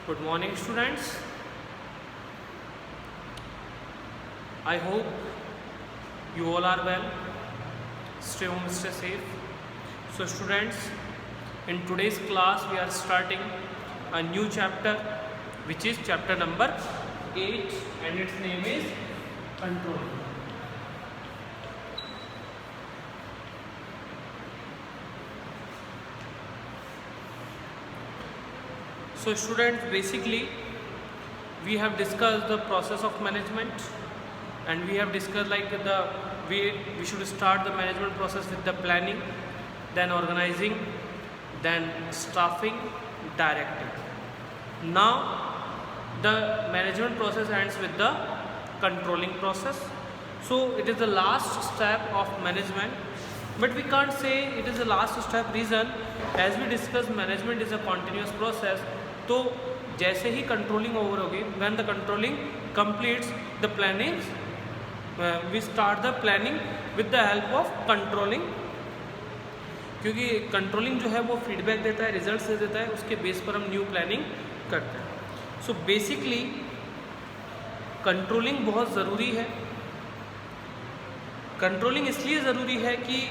Good morning, students. I hope you all are well. Stay home, stay safe. So, students, in today's class, we are starting a new chapter, which is chapter number 8, and its name is control. So, students, basically, we have discussed the process of management, and we have discussed like we should start the management process with the planning, then organizing, then staffing, directing. Now, the management process ends with the controlling process. So, it is the last step of management, but we can't say it is the last step. Reason, as we discussed, management is a continuous process. तो जैसे ही controlling over होगी, when the controlling completes the planning, we start the planning with the help of controlling, क्योंकि controlling जो है वो feedback देता है, रिजल्ट्स दे देता है, उसके बेस पर हम न्यू प्लानिंग करते हैं. सो बेसिकली कंट्रोलिंग बहुत ज़रूरी है. कंट्रोलिंग इसलिए ज़रूरी है कि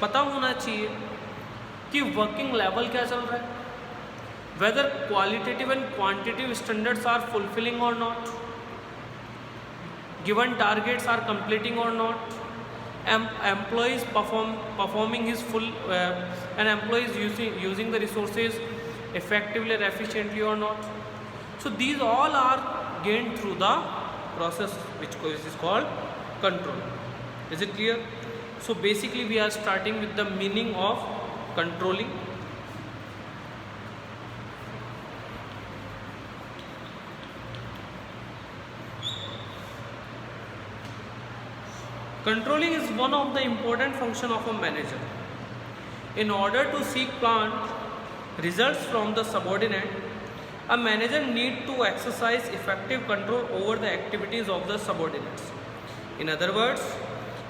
पता होना चाहिए कि वर्किंग लेवल क्या चल रहा है, whether qualitative and quantitative standards are fulfilling or not, given targets are completing or not, employees performing his full an employee is using the resources effectively and efficiently or not. So these all are gained through the process which is called control. Is it clear? So basically we are starting with the meaning of controlling. Controlling is one of the important function of a manager. In order to seek planned results from the subordinate, a manager needs to exercise effective control over the activities of the subordinates. In other words,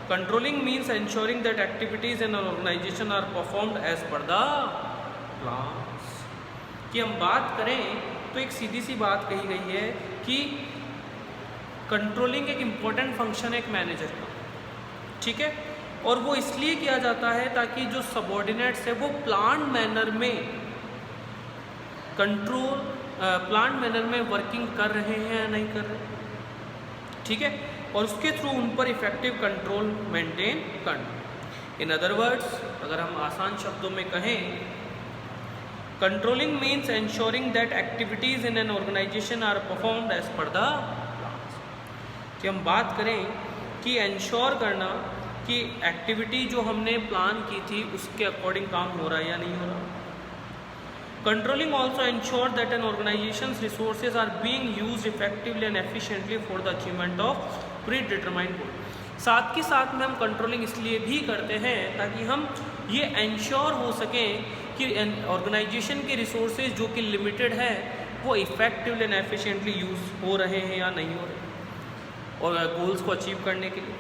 controlling means ensuring that activities in an organization are performed as per the plans. कि हम बात करें तो एक सीधी सी बात कही गई है कि कंट्रोलिंग एक इम्पोर्टेंट फंक्शन है एक मैनेजर का, ठीक है, और वो इसलिए किया जाता है ताकि जो सबॉर्डिनेट्स है वो प्लान मैनर में कंट्रोल प्लान मैनर में वर्किंग कर रहे हैं या नहीं कर रहे, ठीक है, और उसके थ्रू उन पर इफेक्टिव कंट्रोल मेंटेन करना. इन अदर वर्ड्स, अगर हम आसान शब्दों में कहें, controlling means ensuring that activities in an organisation are performed as per the plans. कि हम बात करें कि एंश्योर करना कि एक्टिविटी जो हमने प्लान की थी उसके अकॉर्डिंग काम हो रहा है या नहीं हो रहा. Controlling also ensure that an organisations resources are being used effectively and efficiently for the achievement of predetermined goal. साथ के साथ में हम कंट्रोलिंग इसलिए भी करते हैं ताकि हम ये एंश्योर हो सकें कि ऑर्गेनाइजेशन के रिसोर्सेज जो कि लिमिटेड है वो इफेक्टिवली एंड एफिशिएंटली यूज़ हो रहे हैं या नहीं हो रहे, और गोल्स को अचीव करने के लिए.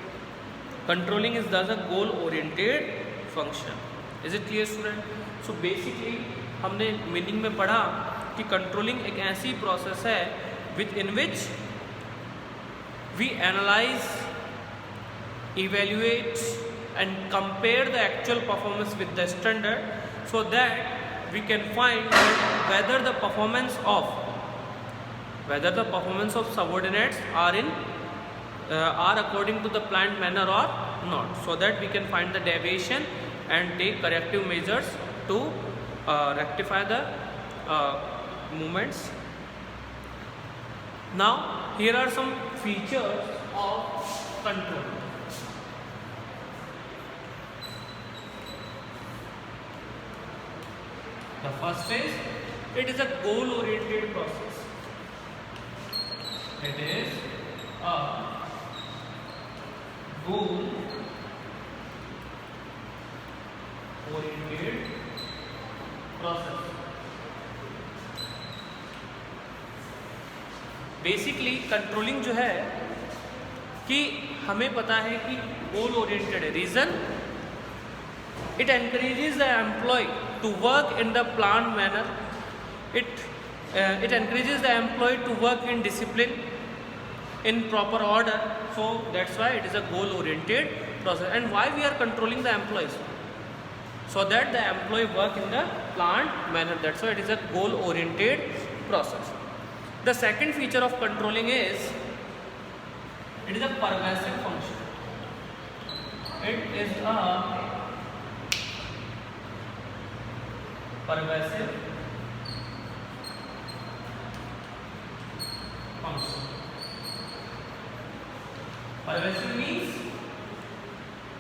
Controlling is thus a goal oriented function. Is it clear student? So basically हमने मीनिंग में पढ़ा कि कंट्रोलिंग एक ऐसी प्रोसेस है within which we analyse, evaluate and compare the actual performance with the standard so that we can find whether the performance of subordinates are according to the planned manner or not, so that we can find the deviation and take corrective measures to rectify the movements. Now here are some features of control. The first is, it is a goal oriented process. It is a goal oriented process. Basically controlling जो है कि हमें पता है कि goal oriented है. Reason, It encourages the employee to work in the planned manner. It it encourages the employee to work in discipline, in proper order. So that's why it is a goal oriented process. And why we are controlling the employees? So that the employee work in the planned manner. That's why it is a goal oriented process. The second feature of controlling is it is a pervasive function. It is a pervasive function.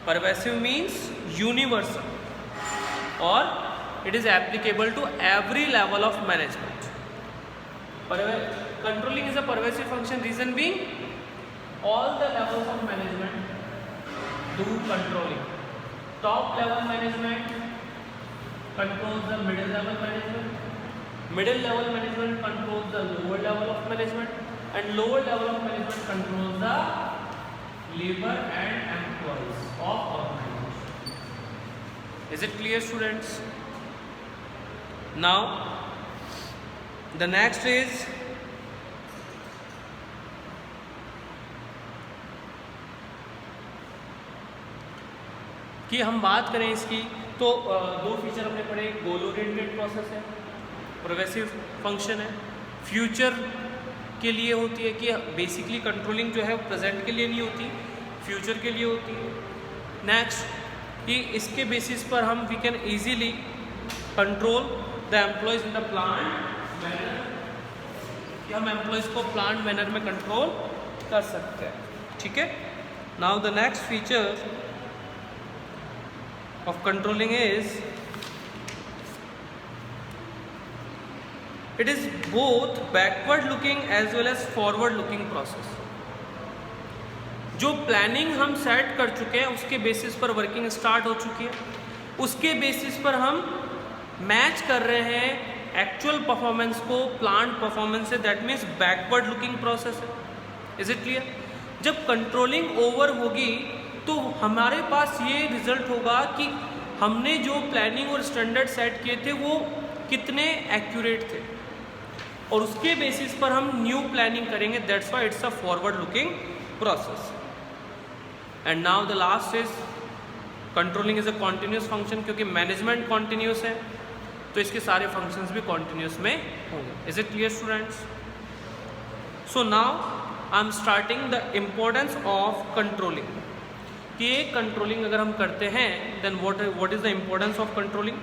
Pervasive means universal, or it is applicable to every level of management. Controlling is a pervasive function, reason being all the levels of management do controlling. Top level management controls the middle level management, middle level management controls the lower level of management, and lower level of management controls the labor and employees of organization. Is it clear, students? Now the next is कि हम बात करें इसकी तो दो feature हमने पढ़े, goal oriented process है, प्रोग्रेसिव फंक्शन है, फ्यूचर के लिए होती है कि बेसिकली कंट्रोलिंग जो है प्रेजेंट के लिए नहीं होती, फ्यूचर के लिए होती है। नेक्स्ट कि इसके बेसिस पर हम we can easily control the employees in the planned manner, कि हम एम्प्लॉयज़ को प्लान्ड मैनर में कंट्रोल कर सकते हैं। ठीक है। Now the next feature of controlling is it is both backward looking as well as forward looking process. जो प्लानिंग हम सेट कर चुके हैं उसके बेसिस पर वर्किंग स्टार्ट हो चुकी है, उसके बेसिस पर हम मैच कर रहे हैं एक्चुअल परफॉर्मेंस को प्लान परफॉर्मेंस से, that means backward looking process है। Is it clear? जब कंट्रोलिंग ओवर होगी तो हमारे पास ये रिजल्ट होगा कि हमने जो प्लानिंग और स्टैंडर्ड सेट किए थे वो कितने एक्यूरेट थे, और उसके बेसिस पर हम न्यू प्लानिंग करेंगे। That's why it's a forward looking process. And now the last is controlling is a continuous function, क्योंकि मैनेजमेंट कॉन्टिन्यूस है तो इसके सारे फंक्शंस भी कॉन्टिन्यूस में होंगे। Is it clear students? So now I am starting the importance of controlling, कि एक कंट्रोलिंग अगर हम करते हैं then what is the importance of controlling.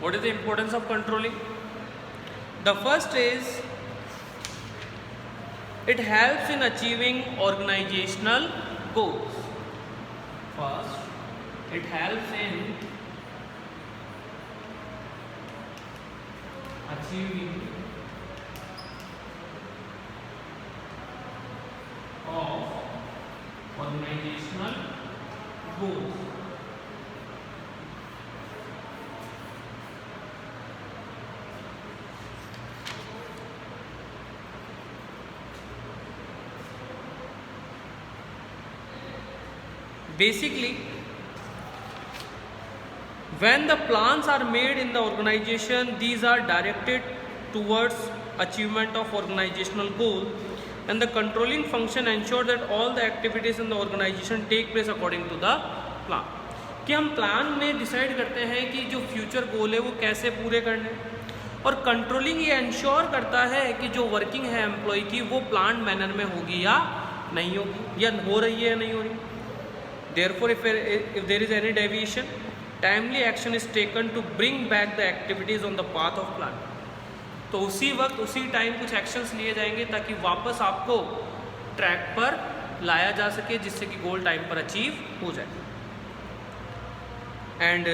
What is the importance of controlling? The first is it helps in achieving organizational goals. First, it helps in achieving of organizational goals. Basically, when the plans are made in the organization, these are directed towards achievement of organizational goal, and the controlling function ensure that all the activities in the organization take place according to the plan. कि हम plan में decide करते हैं कि जो future goal है वो कैसे पूरे करने हैं, और कंट्रोलिंग ये इंश्योर करता है कि जो वर्किंग है एम्प्लॉय की वो प्लान मैनर में होगी या नहीं होगी, या हो रही है या नहीं हो रही। Therefore, if there is any deviation, timely action is taken to bring back the activities on the path of plan. तो उसी वक्त उसी टाइम कुछ एक्शंस लिए जाएंगे ताकि वापस आपको ट्रैक पर लाया जा सके, जिससे कि गोल टाइम पर अचीव हो जाए। एंड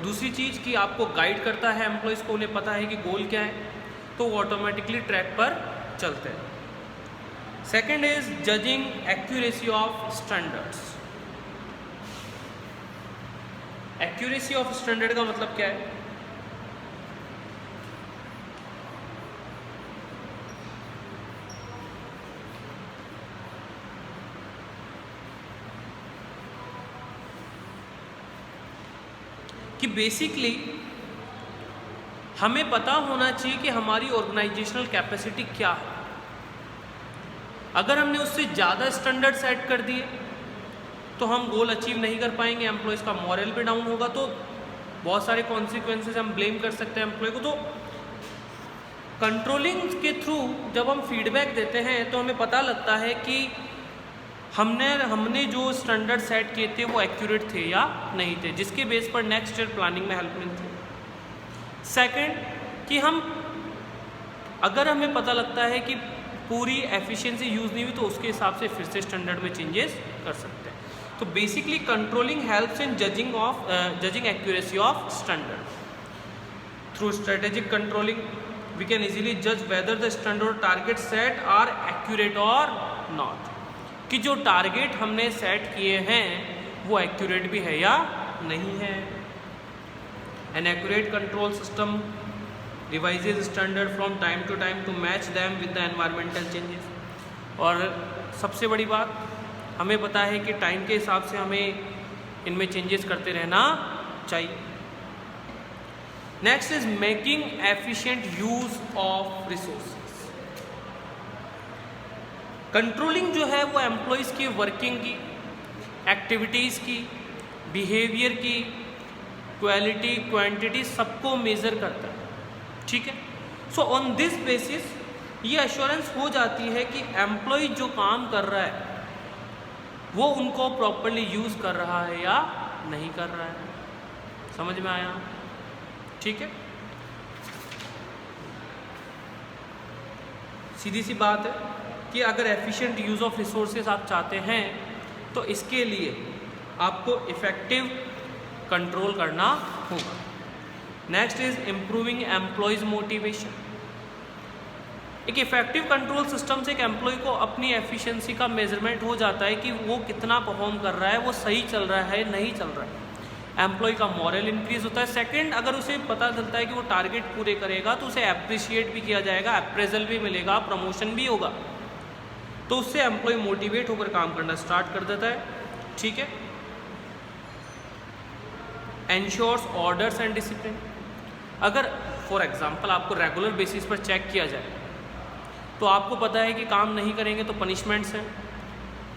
दूसरी चीज़ कि आपको गाइड करता है एम्प्लॉयज़ को, उन्हें पता है कि गोल क्या है, तो वो ऑटोमेटिकली ट्रैक पर चलते हैं। Second is judging accuracy of standards. Accuracy of standard का मतलब क्या है? कि बेसिकली हमें पता होना चाहिए कि हमारी ऑर्गेनाइजेशनल कैपेसिटी क्या है। अगर हमने उससे ज़्यादा स्टैंडर्ड सेट कर दिए तो हम गोल अचीव नहीं कर पाएंगे, एम्प्लॉयज़ का मॉरल भी डाउन होगा, तो बहुत सारे कॉन्सिक्वेंसेस हम ब्लेम कर सकते हैं एम्प्लॉय को। तो कंट्रोलिंग के थ्रू जब हम फीडबैक देते हैं तो हमें पता लगता है कि हमने जो स्टैंडर्ड सेट किए थे वो एक्यूरेट थे या नहीं थे, जिसके बेस पर नेक्स्ट ईयर प्लानिंग में हेल्प मिलती है। सेकंड कि अगर हमें पता लगता है कि पूरी एफिशिएंसी यूज़ नहीं हुई तो उसके हिसाब से फिर से स्टैंडर्ड में चेंजेस कर सकते हैं। तो basically controlling helps in judging accuracy of standard. Through strategic controlling we can easily जज whether the standard target set are accurate और नॉट, कि जो टारगेट हमने सेट किए हैं वो एक्यूरेट भी है या नहीं है। An accurate control system revises standard from time to time to match them with the environmental changes. और सबसे बड़ी बात, हमें पता है कि टाइम के हिसाब से हमें इनमें चेंजेस करते रहना चाहिए। Next is making efficient use of resources. Controlling जो है वो एम्प्लॉयज़ की वर्किंग की, एक्टिविटीज़ की, बिहेवियर की, क्वालिटी, क्वांटिटी सबको मेज़र करता है, ठीक है। सो ऑन दिस बेसिस ये एश्योरेंस हो जाती है कि एम्प्लॉय जो काम कर रहा है वो उनको प्रॉपरली यूज़ कर रहा है या नहीं कर रहा है। समझ में आया? ठीक है, सीधी सी बात है कि अगर एफिशिएंट यूज़ ऑफ रिसोर्सेज आप चाहते हैं तो इसके लिए आपको इफ़ेक्टिव कंट्रोल करना होगा। Next is improving employees motivation. एक इफेक्टिव कंट्रोल सिस्टम से एक एम्प्लॉय को अपनी एफिशिएंसी का मेजरमेंट हो जाता है कि वो कितना परफॉर्म कर रहा है, वो सही चल रहा है नहीं चल रहा है, एम्प्लॉय का मॉरल इंक्रीज होता है। सेकंड, अगर उसे पता चलता है कि वो टारगेट पूरे करेगा तो उसे अप्रिशिएट भी किया जाएगा, अप्रेजल भी मिलेगा, प्रमोशन भी होगा, तो उससे एम्प्लॉय मोटिवेट होकर काम करना स्टार्ट कर देता है, ठीक है। Ensures orders and discipline. अगर फॉर एग्जांपल आपको रेगुलर बेसिस पर चेक किया जाए तो आपको पता है कि काम नहीं करेंगे तो पनिशमेंट्स हैं,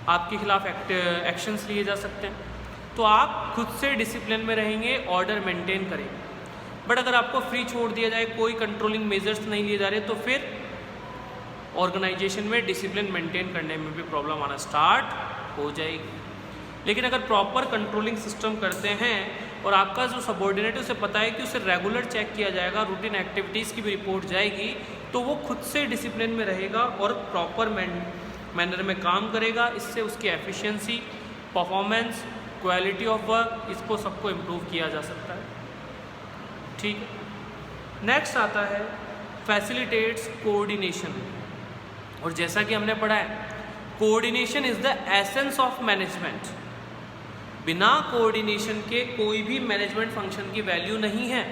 आपके खिलाफ एक्शंस लिए जा सकते हैं, तो आप खुद से डिसिप्लिन में रहेंगे, ऑर्डर मेंटेन करेंगे। बट अगर आपको फ्री छोड़ दिया जाए, कोई कंट्रोलिंग मेजर्स नहीं लिए जा रहे, तो फिर ऑर्गेनाइजेशन में डिसिप्लिन मेंटेन करने में भी प्रॉब्लम आना स्टार्ट हो जाएगी। लेकिन अगर प्रॉपर कंट्रोलिंग सिस्टम करते हैं और आपका जो सबॉर्डिनेट उसे पता है कि उसे रेगुलर चेक किया जाएगा, रूटीन एक्टिविटीज़ की भी रिपोर्ट जाएगी, तो वो खुद से डिसिप्लिन में रहेगा और प्रॉपर मैनर में काम करेगा। इससे उसकी efficiency, performance, quality of work, इसको सबको इम्प्रूव किया जा सकता है, ठीक है। नेक्स्ट आता है फैसिलिटेट्स कोऑर्डिनेशन। और जैसा कि हमने पढ़ा है, coordination is the essence of management. बिना कोऑर्डिनेशन के कोई भी मैनेजमेंट फंक्शन की वैल्यू नहीं है,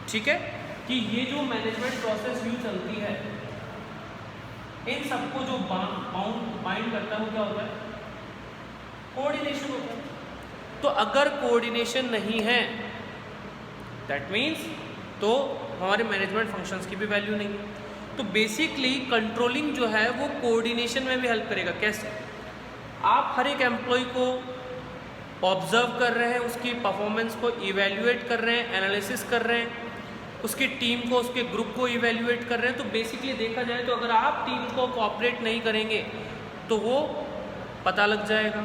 ठीक है। कि ये जो मैनेजमेंट प्रोसेस यूँ चलती है, इन सबको जो बाइंड करता है वो क्या होता है? कोऑर्डिनेशन होता है। तो अगर कोऑर्डिनेशन नहीं है दैट मीन्स तो हमारे मैनेजमेंट फंक्शंस की भी वैल्यू नहीं है। तो बेसिकली कंट्रोलिंग जो है वो कोऑर्डिनेशन में भी हेल्प करेगा। कैसे? आप हर एक एम्प्लॉय को ऑब्जर्व कर रहे हैं, उसकी परफॉर्मेंस को इवेल्युएट कर रहे हैं, एनालिसिस कर रहे हैं, उसकी टीम को, उसके ग्रुप को इवेल्युएट कर रहे हैं। तो बेसिकली देखा जाए तो अगर आप टीम को कोऑपरेट नहीं करेंगे तो वो पता लग जाएगा।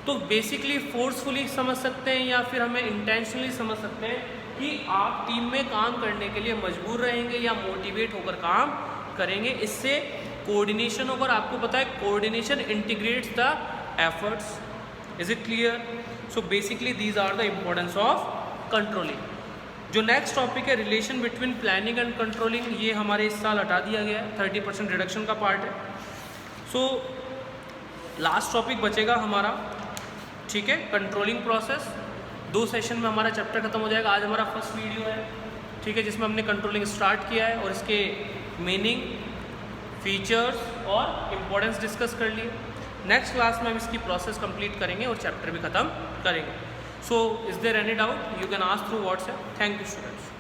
तो बेसिकली फोर्सफुली समझ सकते हैं या फिर हमें इंटेंशनली समझ सकते हैं कि आप टीम में काम करने के लिए मजबूर रहेंगे या मोटिवेट होकर काम करेंगे। इससे कोऑर्डिनेशन होगा। आपको पता है coordination integrates the efforts. Is it clear? So basically these are the importance of controlling. जो नेक्स्ट टॉपिक है relation between planning and controlling, ये हमारे इस साल हटा दिया गया है, 30% रिडक्शन का पार्ट है। सो लास्ट टॉपिक बचेगा हमारा, ठीक है, कंट्रोलिंग प्रोसेस। 2 सेशन में हमारा चैप्टर खत्म हो जाएगा। आज हमारा फर्स्ट वीडियो है, ठीक है, जिसमें हमने कंट्रोलिंग स्टार्ट किया है और इसके मीनिंग, फीचर्स और इम्पोर्टेंस डिस्कस कर लिए। नेक्स्ट क्लास में हम इसकी प्रोसेस कंप्लीट करेंगे और चैप्टर भी ख़त्म करेंगे। So is there any doubt, you can ask through WhatsApp. Thank you students.